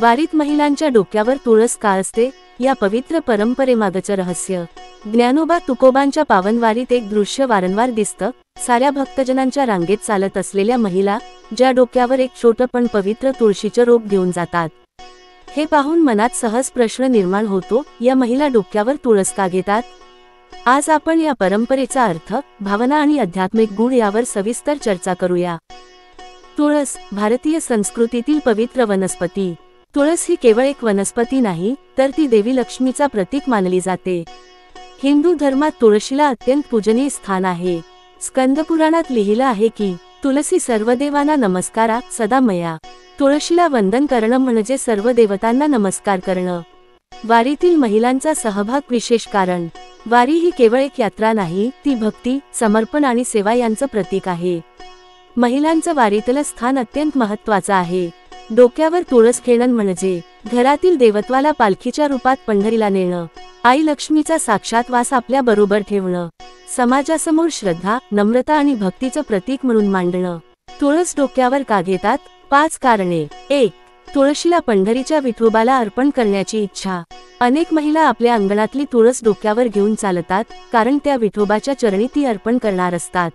वारीत महिलांच्या डोक्यावर तुळस का असते, या पवित्र परंपरेमागचं रहस्य. ज्ञानोबा तुकोबांच्या पावन वारीत एक दृश्य वारंवार दिसतं. साऱ्या भक्तजनांच्या रांगेत चालत असलेल्या महिला ज्या डोक्यावर एक छोटं पण पवित्र तुळशीचं रोप घेऊन जातात. हे पाहून मनात सहज प्रश्न निर्माण होतो, या महिला डोक्यावर तुळस का घेतात? आज आपण या परंपरेचा अर्थ, भावना आणि आध्यात्मिक गुण यावर सविस्तर चर्चा करूया. तुळस भारतीय संस्कृतीतील पवित्र वनस्पती. तुळस ही केवळ एक वनस्पती नाही, तर ती देवी लक्ष्मीचा प्रतीक मानली जाते. हिंदू धर्मात तुळशीला अत्यंत पूजनीय स्थान आहे. स्कंदपुराणात लिहिलं आहे की, तुलसी सर्व देवांना नमस्कारा सदा मया. तुळशीला वंदन करणं म्हणजे सर्व देवतांना नमस्कार करणं. वारीतील महिलांचा सहभाग विशेष कारण. वारी ही केवळ एक यात्रा नाही, ती भक्ती, समर्पण आणि सेवा यांचं प्रतीक आहे. महिलांचं वारीतलं स्थान अत्यंत महत्त्वाचं आहे. डोक्यावर तुळस घेणं म्हणजे घरातील देवत्वाला पालखीच्या रूपात पंढरीला नेणं. आई लक्ष्मीचा साक्षात वास आपल्या बरोबर ठेवणं. समाजासमोर श्रद्धा, नम्रता आणि भक्तीचं प्रतीक म्हणून मांडणं. तुळस डोक्यावर का घेतात? 5 कारणे. 1. तुळशीला पंढरीच्या विठोबाला अर्पण करण्याची इच्छा. अनेक महिला आपल्या अंगणातली तुळस डोक्यावर घेऊन चालतात, कारण त्या विठोबाच्या चरणी ती अर्पण करणार असतात.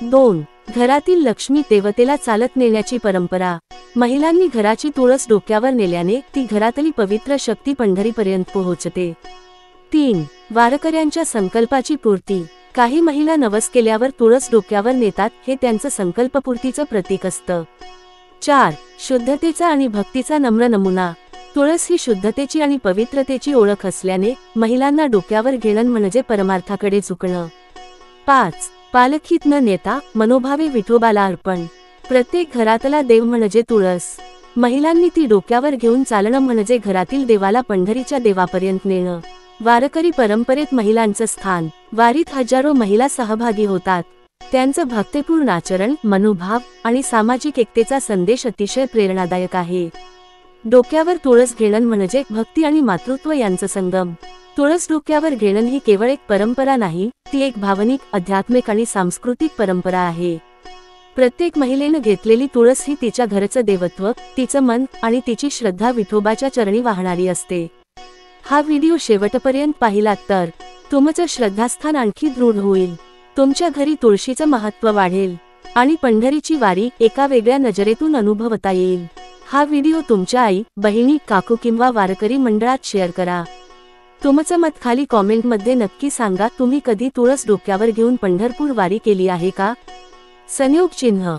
2. घरातील लक्ष्मी देवतेला चालत नेण्याची परंपरा. महिलांनी घराची तुळस डोक्यावर नेल्याने ती घरातली पवित्र शक्ती पंढरीपर्यंत पोहोचते. 3. वारकऱ्यांच्या संकल्पाची पूर्ती. काही महिला नवस केल्यावर तुळस डोक्यावर नेतात, हे त्यांचं संकल्पपूर्तीचं प्रतीक असतं. 4. शुद्धतेचा आणि भक्तीचा नम्र नमुना. तुळस ही शुद्धतेची आणि पवित्रतेची ओळख असल्याने महिलांना डोक्यावर घेणं म्हणजे परमार्थाकडे झुकणं. 5. पालखीत न नेता मनोभावे विठोबाला अर्पण. प्रत्येक घरातला देव म्हणजे तुळस. महिलांनी ती डोक्यावर घेऊन चालणं म्हणजे घरातील देवाला पंढरीच्या देवापर्यंत नेणं. वारकरी परंपरेत महिलांचं स्थान. वारीत हजारो महिला सहभागी होतात. त्यांचं भक्तिपूर्ण आचरण, मनोभाव आणि सामाजिक एकतेचा संदेश अतिशय प्रेरणादायक आहे. डोक्यावर तुळस घेणं म्हणजे भक्ती आणि मातृत्व यांचं संगम. तुळस डोक्यावर घेणं ही केवळ एक परंपरा नाही, ती एक भावनिक, आध्यात्मिक आणि सांस्कृतिक परंपरा आहे. प्रत्येक महिलेनं घेतलेली तुळस ही तिच्या घरचं देवत्व, तिचं मन आणि तिची श्रद्धा विठोबाच्या चरणी वाहणारी असते. हा व्हिडिओ शेवटपर्यंत पाहिलात तर तुमचं श्रद्धास्थान आणखी दृढ होईल. तुमच्या घरी तुळशीचं महत्त्व वाढेल आणि पंढरीची वारी एका वेगळ्या नजरेतून अनुभवता येईल. हा व्हिडिओ तुमच्या आई, बहिणी, काकू किंवा वारकरी मंडळात शेअर करा. तुमचं मत खाली कॉमेंटमध्ये नक्की सांगा. तुम्ही कधी तुळस डोक्यावर घेऊन पंढरपूर वारी केली आहे का? संयोग चिन्ह.